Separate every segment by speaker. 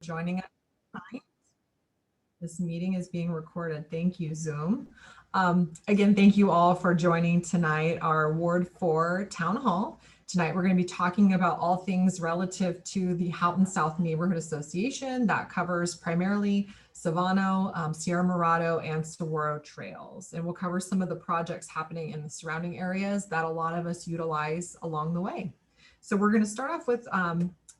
Speaker 1: Joining us tonight. This meeting is being recorded. Thank you, Zoom. Again, thank you all for joining tonight, our Ward 4 Town Hall. Tonight, we're going to be talking about all things relative to the Houghton South Neighborhood Association that covers primarily Savano, Sierra Morado, and Saguaro trails. And we'll cover some of the projects happening in the surrounding areas that a lot of us utilize along the way. So we're going to start off with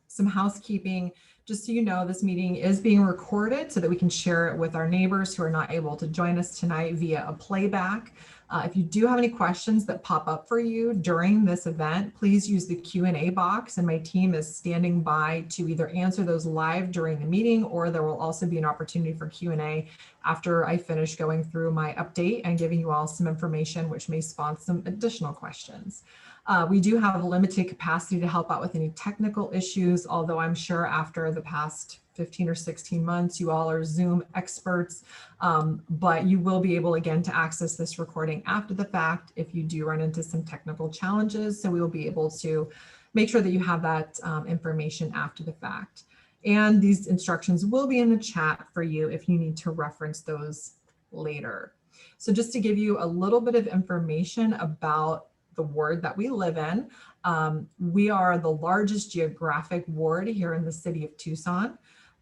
Speaker 1: some housekeeping. Just so you know, this meeting is being recorded so that we can share it with our neighbors who are not able to join us tonight via a playback. If you do have any questions that pop up for you during this event, please use the Q&A box, and my team is standing by to either answer those live during the meeting, or there will also be an opportunity for Q&A after I finish going through my update and giving you all some information which may spawn some additional questions. We do have a limited capacity to help out with any technical issues, although I'm sure after the past 15 or 16 months, you all are Zoom experts, but you will be able again to access this recording after the fact if you do run into some technical challenges. So we will be able to make sure that you have that information after the fact. And these instructions will be in the chat for you if you need to reference those later. So just to give you a little bit of information about the ward that we live in. We are the largest geographic ward here in the city of Tucson.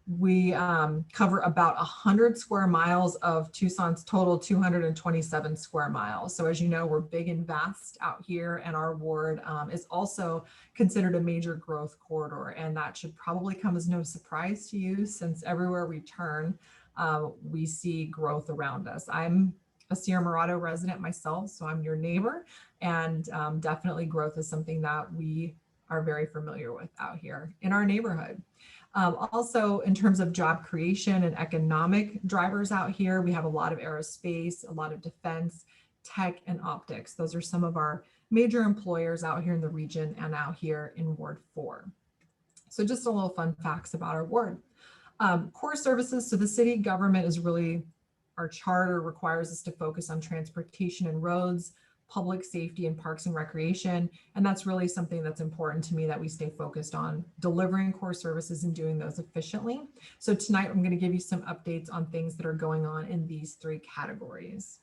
Speaker 1: We cover about 100 square miles of Tucson's total 227 square miles. So as you know, we're big and vast out here, and our ward is also considered a major growth corridor. And that should probably come as no surprise to you, since everywhere we turn, we see growth around us. I'm a Sierra Morado resident myself, so I'm your neighbor, and definitely growth is something that we are very familiar with out here in our neighborhood. Also, in terms of job creation and economic drivers out here, we have a lot of aerospace, a lot of defense, tech, and optics. Those are some of our major employers out here in the region and out here in Ward 4. So just a little fun facts about our ward. Core services, so the city government is really, our charter requires us to focus on transportation and roads, public safety, and parks and recreation. And that's really something that's important to me, that we stay focused on delivering core services and doing those efficiently. So tonight I'm going to give you some updates on things that are going on in these three categories.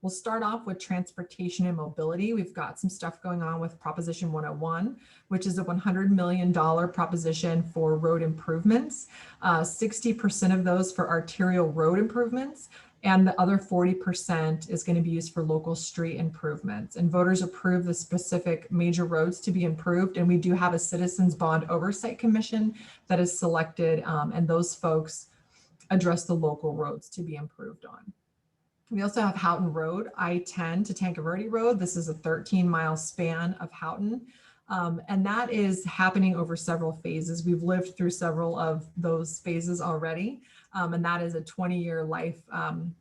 Speaker 1: We'll start off with transportation and mobility. We've got some stuff going on with Proposition 101, which is a $100 million proposition for road improvements. 60% of those for arterial road improvements, and the other 40% is going to be used for local street improvements. And voters approve the specific major roads to be improved. And we do have a Citizens Bond Oversight Commission that is selected, and those folks address the local roads to be improved on. We also have Houghton Road, I-10 to Tanque Verde Road. This is a 13-mile span of Houghton, and that is happening over several phases. We've lived through several of those phases already, and that is a 20-year life,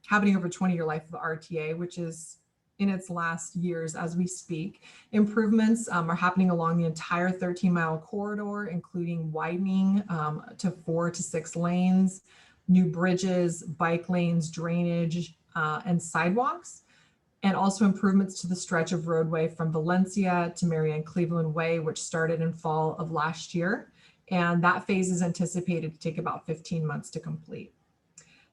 Speaker 1: happening over 20-year life of the RTA, which is in its last years as we speak. Improvements are happening along the entire 13-mile corridor, including widening to 4 to 6 lanes, new bridges, bike lanes, drainage, and sidewalks, and also improvements to the stretch of roadway from Valencia to Marianne Cleveland Way, which started in fall of last year. And that phase is anticipated to take about 15 months to complete.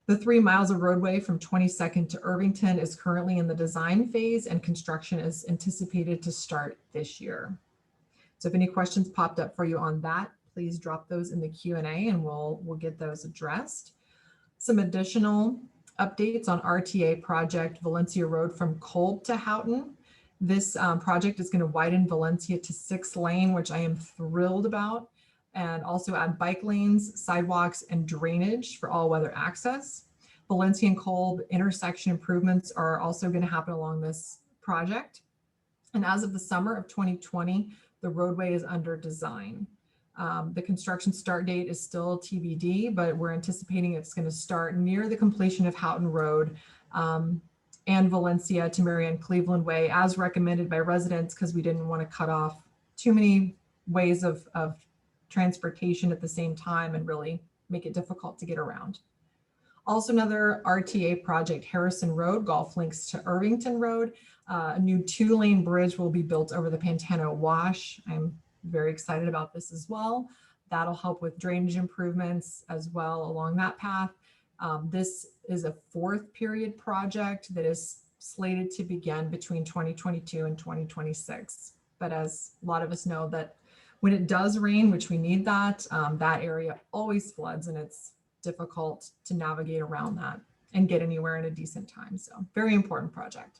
Speaker 1: The 3 miles of roadway from 22nd to Irvington is currently in the design phase, and construction is anticipated to start this year. So if any questions popped up for you on that, please drop those in the Q&A and we'll get those addressed. Some additional updates on RTA project Valencia Road from Kolb to Houghton. This project is going to widen Valencia to 6 lane, which I am thrilled about, and also add bike lanes, sidewalks, and drainage for all weather access. Valencia and Kolb intersection improvements are also going to happen along this project. And as of the summer of 2020, the roadway is under design. The construction start date is still TBD, but we're anticipating it's going to start near the completion of Houghton Road and Valencia to Marianne Cleveland Way, as recommended by residents, because we didn't want to cut off too many ways of transportation at the same time and really make it difficult to get around. Also, another RTA project, Harrison Road, Golf Links to Irvington Road. A new 2-lane bridge will be built over the Pantano Wash. I'm very excited about this as well. That'll help with drainage improvements as well along that path. This is a fourth period project that is slated to begin between 2022 and 2026. But as a lot of us know, that when it does rain, which we need that, that area always floods, and it's difficult to navigate around that and get anywhere in a decent time. So very important project.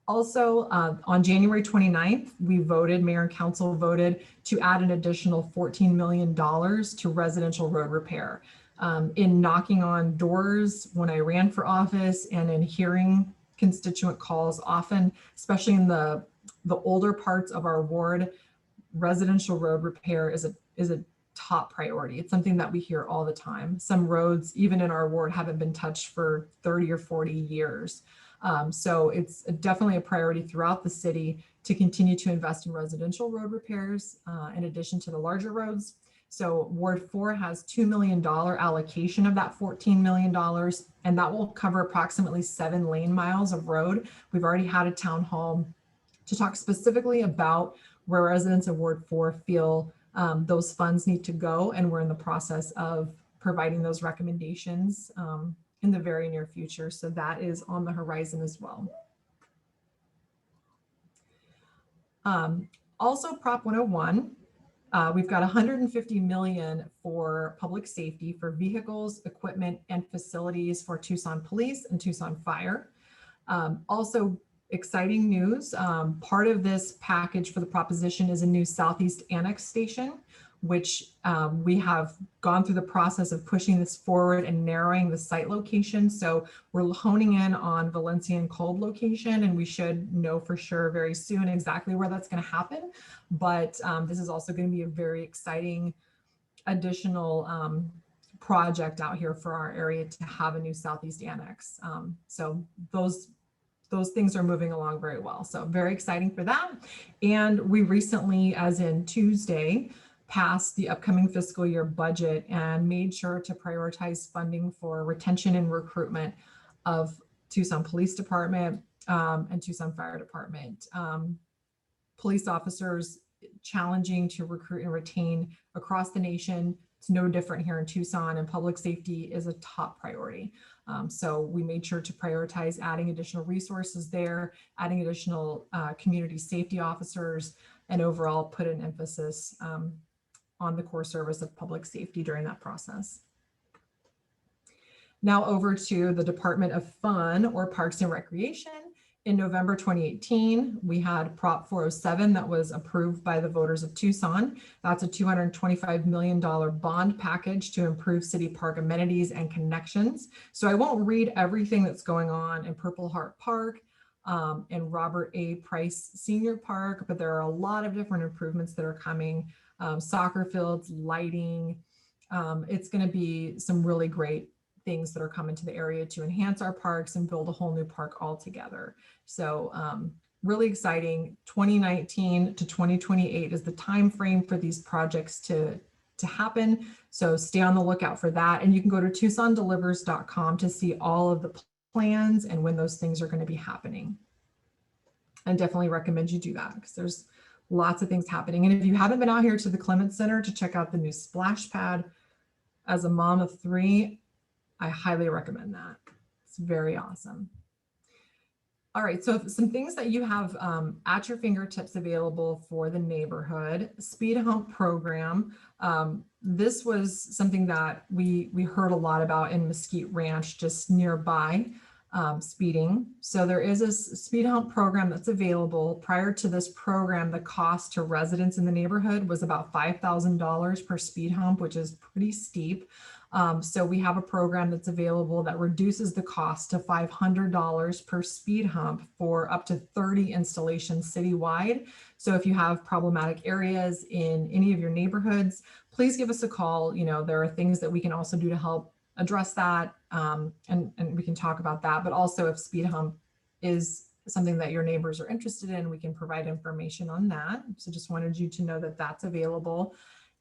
Speaker 1: Also, on January 29th, Mayor and council voted to add an additional $14 million to residential road repair. In knocking on doors when I ran for office and in hearing constituent calls often, especially in the older parts of our ward, residential road repair is a top priority. It's something that we hear all the time. Some roads, even in our ward, haven't been touched for 30 or 40 years. So it's definitely a priority throughout the city to continue to invest in residential road repairs in addition to the larger roads. So Ward 4 has $2 million allocation of that $14 million, and that will cover approximately 7 lane miles of road. We've already had a town hall to talk specifically about where residents of Ward 4 feel those funds need to go, and we're in the process of providing those recommendations in the very near future. So that is on the horizon as well. Also, Prop 101, we've got $150 million for public safety for vehicles, equipment, and facilities for Tucson Police and Tucson Fire. Also, exciting news, part of this package for the proposition is a new Southeast Annex station, which we have gone through the process of pushing this forward and narrowing the site location. So we're honing in on Valencia and Kolb location, and we should know for sure very soon exactly where that's going to happen. But this is also going to be a very exciting additional project out here for our area to have a new Southeast Annex. So those things are moving along very well. So very exciting for that. And we recently, as in Tuesday, passed the upcoming fiscal year budget and made sure to prioritize funding for retention and recruitment of Tucson Police Department and Tucson Fire Department. Police officers, challenging to recruit and retain across the nation. It's no different here in Tucson, and public safety is a top priority. So we made sure to prioritize adding additional resources there, adding additional community safety officers, and overall put an emphasis on the core service of public safety during that process. Now over to the Department of Fun or Parks and Recreation. In November 2018, we had Prop 407 that was approved by the voters of Tucson. That's a $225 million bond package to improve city park amenities and connections. So I won't read everything that's going on in Purple Heart Park and Robert A. Price Senior Park, but there are a lot of different improvements that are coming. Soccer fields, lighting. It's going to be some really great things that are coming to the area to enhance our parks and build a whole new park altogether. So really exciting. 2019 to 2028 is the time frame for these projects to happen. So stay on the lookout for that. And you can go to TucsonDelivers.com to see all of the plans and when those things are going to be happening. And definitely recommend you do that because there's lots of things happening. And if you haven't been out here to the Clements Center to check out the new splash pad, as a mom of 3, I highly recommend that. It's very awesome. All right, so some things that you have at your fingertips available for the neighborhood. Speed Hump program. This was something that we heard a lot about in Mesquite Ranch, just nearby speeding. So there is a Speed Hump program that's available. Prior to this program, the cost to residents in the neighborhood was about $5,000 per speed hump, which is pretty steep. So we have a program that's available that reduces the cost to $500 per speed hump for up to 30 installations citywide. So if you have problematic areas in any of your neighborhoods, please give us a call. You know, there are things that we can also do to help address that, and we can talk about that. But also if speed hump is something that your neighbors are interested in, we can provide information on that. So just wanted you to know that that's available.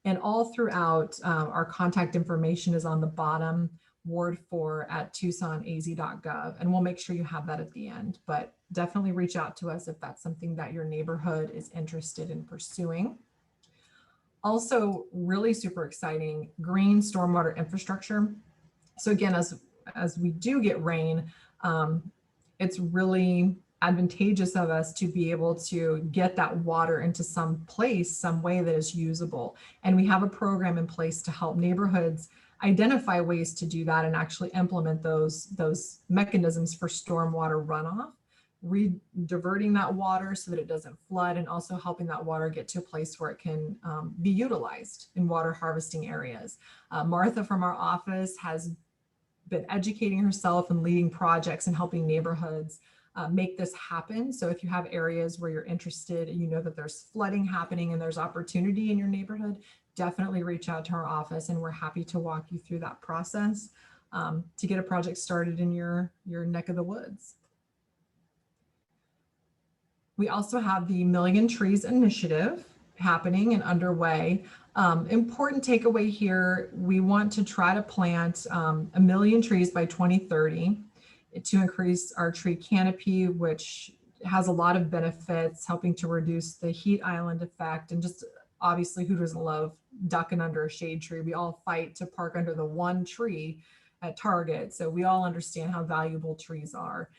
Speaker 1: And all throughout, our contact information is on the bottom, Ward 4 at TucsonAZ.gov, and we'll make sure you have that at the end. But definitely reach out to us if that's something that your neighborhood is interested in pursuing. Also, really super exciting, green stormwater infrastructure. So again, as we do get rain, it's really advantageous of us to be able to get that water into some place, some way that is usable. And we have a program in place to help neighborhoods identify ways to do that and actually implement those mechanisms for stormwater runoff, diverting that water so that it doesn't flood, and also helping that water get to a place where it can be utilized in water harvesting areas. Martha from our office has been educating herself and leading projects and helping neighborhoods make this happen. So if you have areas where you're interested, you know that there's flooding happening and there's opportunity in your neighborhood, definitely reach out to our office, and we're happy to walk you through that process to get a project started in your neck of the woods. We also have the Million Trees Initiative happening and underway. Important takeaway here, we want to try to plant 1 million trees by 2030 to increase our tree canopy, which has a lot of benefits, helping to reduce the heat island effect. And just obviously, who doesn't love ducking under a shade tree? We all fight to park under the one tree at Target. So we all understand how valuable trees are.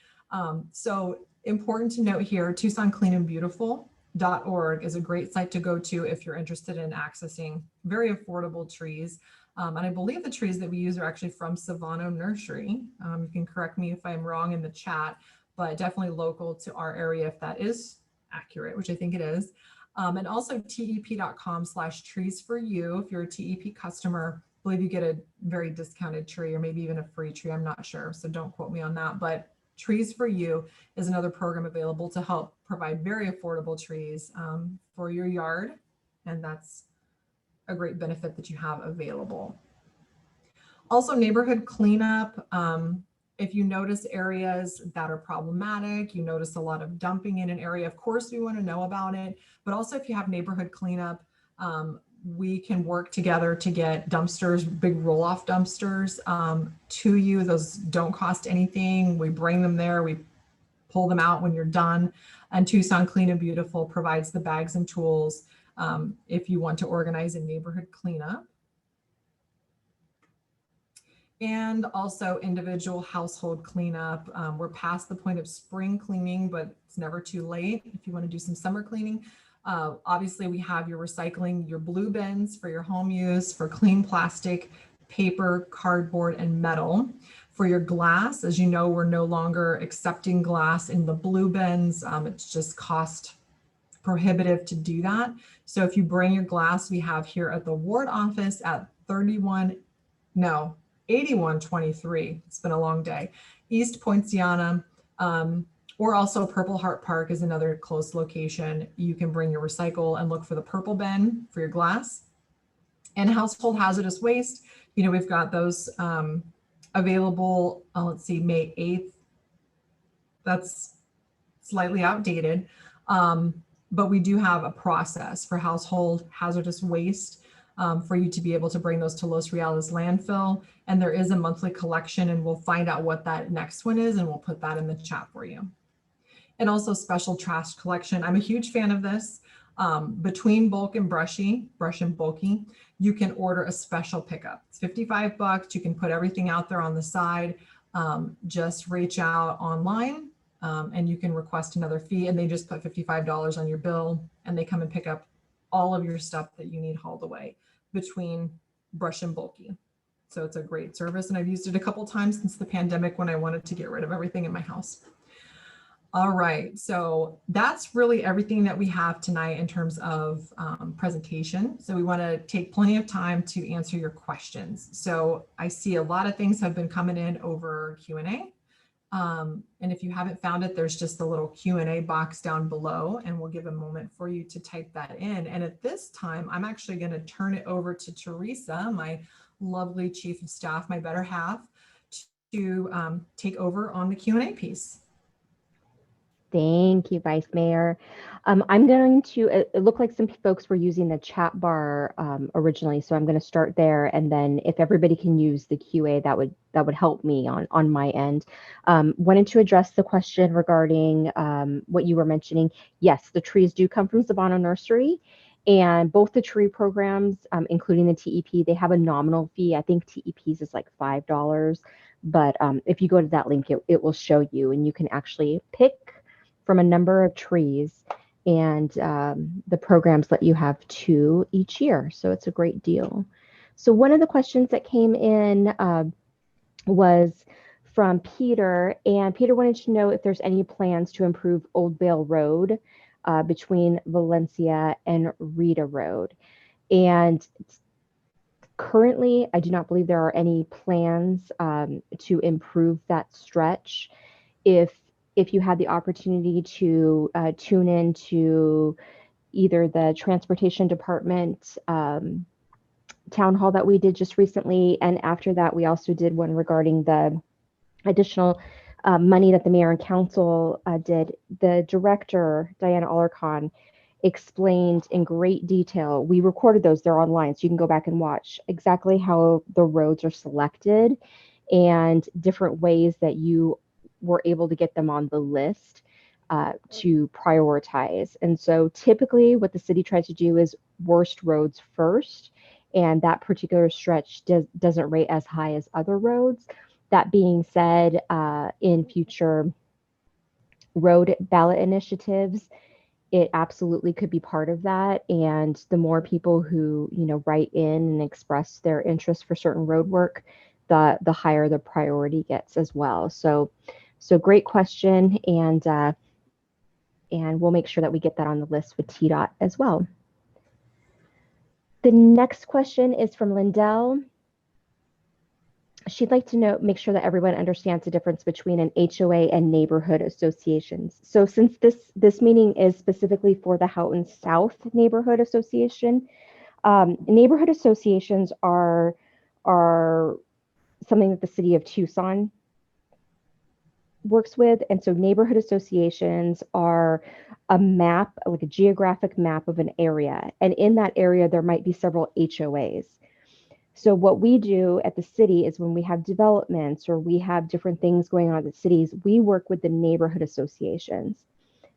Speaker 1: So important to note here, TucsonCleanandBeautiful.org is a great site to go to if you're interested in accessing very affordable trees. And I believe the trees that we use are actually from Savano Nursery. You can correct me if I'm wrong in the chat, but definitely local to our area if that is accurate, which I think it is. And also tep.com/trees4you. If you're a TEP customer, I believe you get a very discounted tree or maybe even a free tree. I'm not sure, so don't quote me on that. But Trees for You is another program available to help provide very affordable trees for your yard. And that's a great benefit that you have available. Also, neighborhood cleanup. If you notice areas that are problematic, you notice a lot of dumping in an area, of course, we want to know about it. But also, if you have neighborhood cleanup, we can work together to get dumpsters, big roll-off dumpsters to you. Those don't cost anything. We bring them there. We pull them out when you're done. And Tucson Clean and Beautiful provides the bags and tools if you want to organize a neighborhood cleanup. And also individual household cleanup. We're past the point of spring cleaning, but it's never too late if you want to do some summer cleaning. Obviously, we have your recycling, your blue bins for your home use, for clean plastic, paper, cardboard, and metal. For your glass, as you know, we're no longer accepting glass in the blue bins. It's just cost prohibitive to do that. So if you bring your glass, we have here at the ward office at 8123. It's been a long day. East Poinciana, or also Purple Heart Park is another close location. You can bring your recycle and look for the purple bin for your glass. And household hazardous waste, we've got those available, let's see, May 8th. That's slightly outdated, but we do have a process for household hazardous waste for you to be able to bring those to Los Reales landfill. And there is a monthly collection, and we'll find out what that next one is, and we'll put that in the chat for you. And also special trash collection. I'm a huge fan of this. Between bulk and brush and bulky, you can order a special pickup. It's $55. You can put everything out there on the side. Just reach out online and you can request another fee, and they just put $55 on your bill, and they come and pick up all of your stuff that you need hauled away between brush and bulky. So it's a great service, and I've used it a couple times since the pandemic when I wanted to get rid of everything in my house. All right, so that's really everything that we have tonight in terms of presentation. So we want to take plenty of time to answer your questions. So I see a lot of things have been coming in over Q&A. And if you haven't found it, there's just a little Q&A box down below, and we'll give a moment for you to type that in. And at this time, I'm actually going to turn it over to Teresa, my lovely chief of staff, my better half, to take over on the Q&A piece.
Speaker 2: Thank you, Vice Mayor. I'm going to, it looked like some folks were using the chat bar originally, so I'm going to start there, and then if everybody can use the QA, that would help me on my end. Wanted to address the question regarding what you were mentioning. Yes, the trees do come from Savano Nursery, And both the tree programs, including the TEP, they have a nominal fee. I think TEP's is like $5. But if you go to that link, it will show you, and you can actually pick from a number of trees. And the programs let you have 2 each year. So it's a great deal. So one of the questions that came in was from Peter, and Peter wanted to know if there's any plans to improve Old Bale Road between Valencia and Rita Road. And currently, I do not believe there are any plans to improve that stretch. If you had the opportunity to tune into either the transportation department town hall that we did just recently, and after that, we also did one regarding the additional money that the mayor and council did. The director, Diana Alarcon, explained in great detail. We recorded those, they're online, so you can go back and watch exactly how the roads are selected and different ways that you were able to get them on the list to prioritize. And so typically what the city tries to do is worst roads first, and that particular stretch doesn't rate as high as other roads. That being said, in future road ballot initiatives, it absolutely could be part of that. And the more people who, write in and express their interest for certain road work, the higher the priority gets as well. So great question, and we'll make sure that we get that on the list with TDOT as well. The next question is from Lindell. She'd like to make sure that everyone understands the difference between an HOA and neighborhood associations. So since this meeting is specifically for the Houghton South Neighborhood Association, neighborhood associations are something that the city of Tucson works with. And so neighborhood associations are a map, like a geographic map of an area. And in that area, there might be several HOAs. So what we do at the city is when we have developments or we have different things going on at the cities, we work with the neighborhood associations.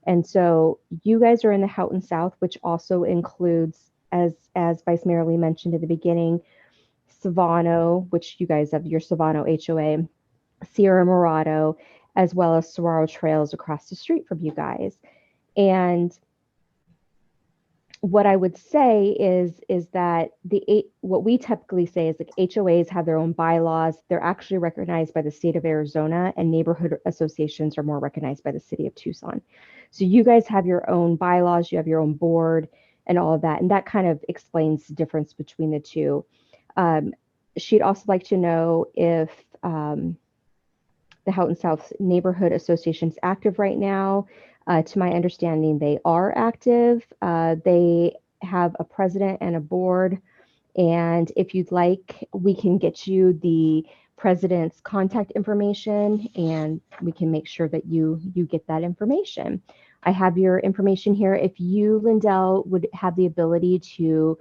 Speaker 2: And so you guys are in the Houghton South, which also includes, as Vice Mayor Lee mentioned at the beginning, Savano, which you guys have your Savano HOA, Sierra Morado, as well as Saguaro Trails across the street from you guys. And what I would say is that what we typically say is like HOAs have their own bylaws. They're actually recognized by the state of Arizona, and neighborhood associations are more recognized by the city of Tucson. So you guys have your own bylaws, you have your own board and all of that. And that kind of explains the difference between the two. She'd also like to know if the Houghton South Neighborhood Association is active right now. To my understanding, they are active. They have a president and a board. And if you'd like, we can get you the president's contact information, and we can make sure that you get that information. I have your information here. If you, Lindell, would have the ability to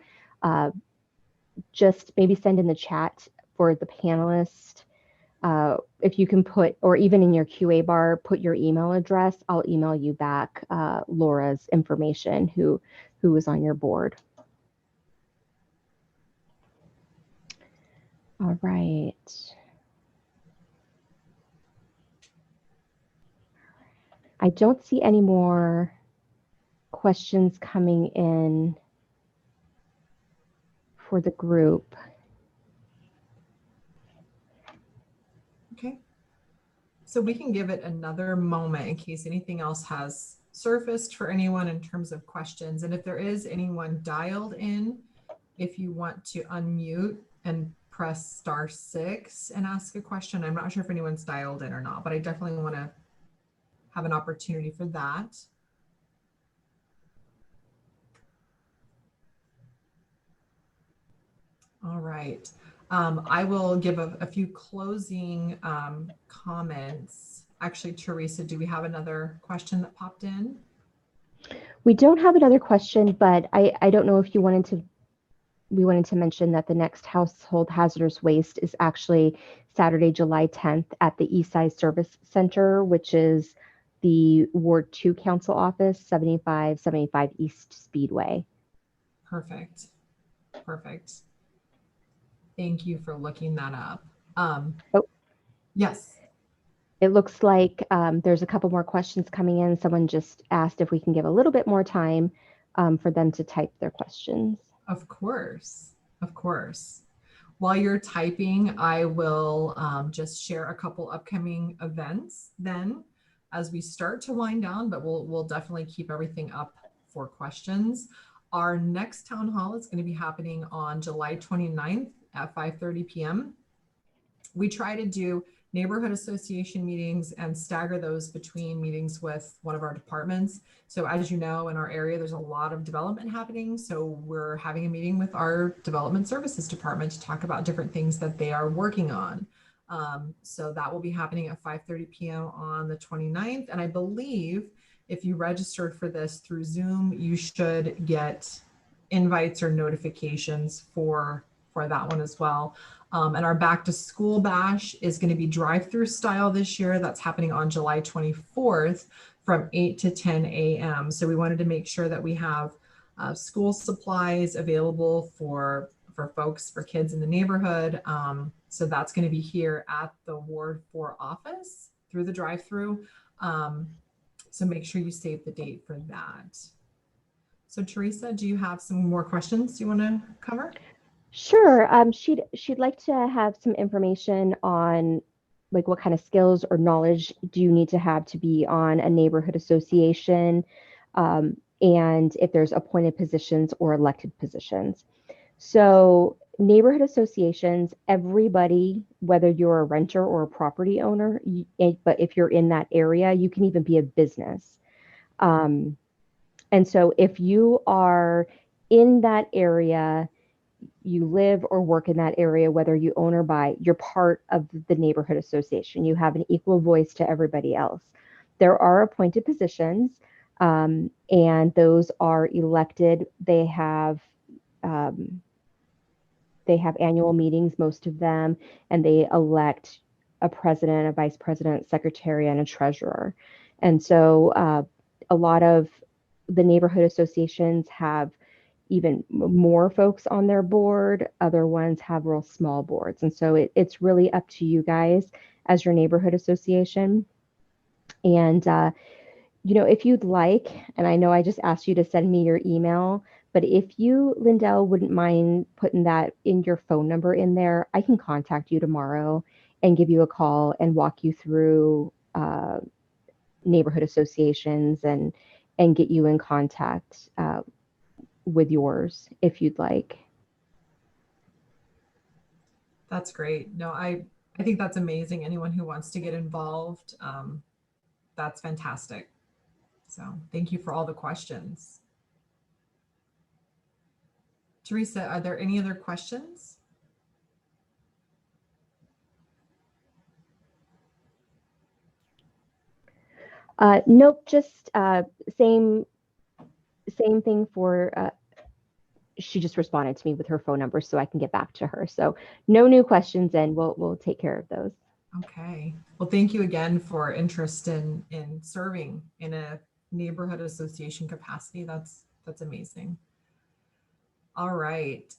Speaker 2: just maybe send in the chat for the panelist, if you can put, or even in your QA bar, put your email address, I'll email you back Laura's information, who is on your board. All right. I don't see any more questions coming in for the group.
Speaker 1: Okay. So we can give it another moment in case anything else has surfaced for anyone in terms of questions. And if there is anyone dialed in, if you want to unmute and press *6 and ask a question. I'm not sure if anyone's dialed in or not, but I definitely want to have an opportunity for that. All right. I will give a few closing comments. Actually, Teresa, do we have another question that popped in?
Speaker 2: We don't have another question, but I don't know if we wanted to mention that the next Household Hazardous Waste is actually Saturday, July 10th at the Eastside Service Center, which is the Ward 2 Council Office, 7575 East Speedway.
Speaker 1: Perfect. Perfect. Thank you for looking that up.
Speaker 2: Oh,
Speaker 1: Yes,
Speaker 2: it looks like there's a couple more questions coming in. Someone just asked if we can give a little bit more time for them to type their questions.
Speaker 1: of course. Of course. While you're typing, I will just share a couple upcoming events then as we start to wind down, but we'll definitely keep everything up for questions. Our next town hall is going to be happening on July 29th at 5:30 p.m. We try to do neighborhood association meetings and stagger those between meetings with one of our departments. So as you know, in our area, there's a lot of development happening. So we're having a meeting with our development services department to talk about different things that they are working on. So that will be happening at 5:30 p.m. on the 29th. And I believe if you registered for this through Zoom, you should get invites or notifications for that one as well. And our back to school bash is going to be drive-through style this year. That's happening on July 24th from 8 to 10 a.m. So we wanted to make sure that we have school supplies available for folks, for kids in the neighborhood. So that's going to be here at the Ward 4 office through the drive-through. So make sure you save the date for that. So Teresa, do you have some more questions you want to cover?
Speaker 2: Sure. She'd like to have some information on like what kind of skills or knowledge do you need to have to be on a neighborhood association, and if there's appointed positions or elected positions. So neighborhood associations, everybody, whether you're a renter or a property owner, but if you're in that area, you can even be a business. And so if you are in that area, you live or work in that area, whether you own or buy, you're part of the neighborhood association. You have an equal voice to everybody else. There are appointed positions, and those are elected. They have annual meetings, most of them, and they elect a president, a vice president, secretary, and a treasurer. And so a lot of the neighborhood associations have even more folks on their board. Other ones have real small boards. And so it's really up to you guys as your neighborhood association. And, if you'd like, and I know I just asked you to send me your email, but if you, Lindell, wouldn't mind putting that in your phone number in there, I can contact you tomorrow and give you a call and walk you through neighborhood associations and get you in contact with yours if you'd like.
Speaker 1: That's great. No, I think that's amazing. Anyone who wants to get involved, that's fantastic. So thank you for all the questions. Teresa, are there any other questions?
Speaker 2: Nope, just same thing for she just responded to me with her phone number so I can get back to her. So no new questions, and we'll take care of those.
Speaker 1: Okay. Well, thank you again for interest in serving in a neighborhood association capacity. That's amazing. All right.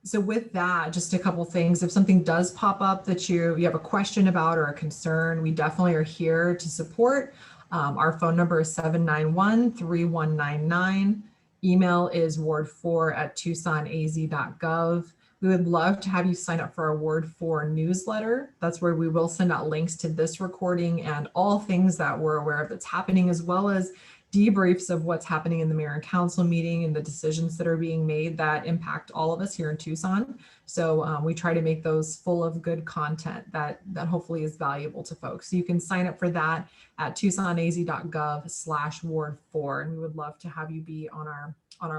Speaker 1: So with that, just a couple things. If something does pop up that you have a question about or a concern, we definitely are here to support. Our phone number is 791-3199. Email is ward4@tucsonaz.gov. We would love to have you sign up for our Ward 4 newsletter. That's where we will send out links to this recording and all things that we're aware of that's happening, as well as debriefs of what's happening in the mayor and council meeting and the decisions that are being made that impact all of us here in Tucson. So we try to make those full of good content that hopefully is valuable to folks. So you can sign up for that at tucsonaz.gov/ward4, and we would love to have you be on our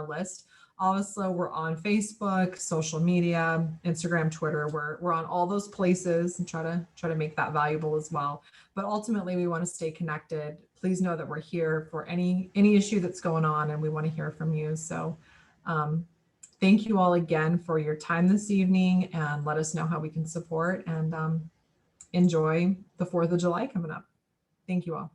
Speaker 1: list. Also, we're on Facebook, social media, Instagram, Twitter. We're on all those places and try to make that valuable as well. But ultimately, we want to stay connected. Please know that we're here for any issue that's going on, and we want to hear from you. So thank you all again for your time this evening, and let us know how we can support, and enjoy the 4th of July coming up. Thank you all.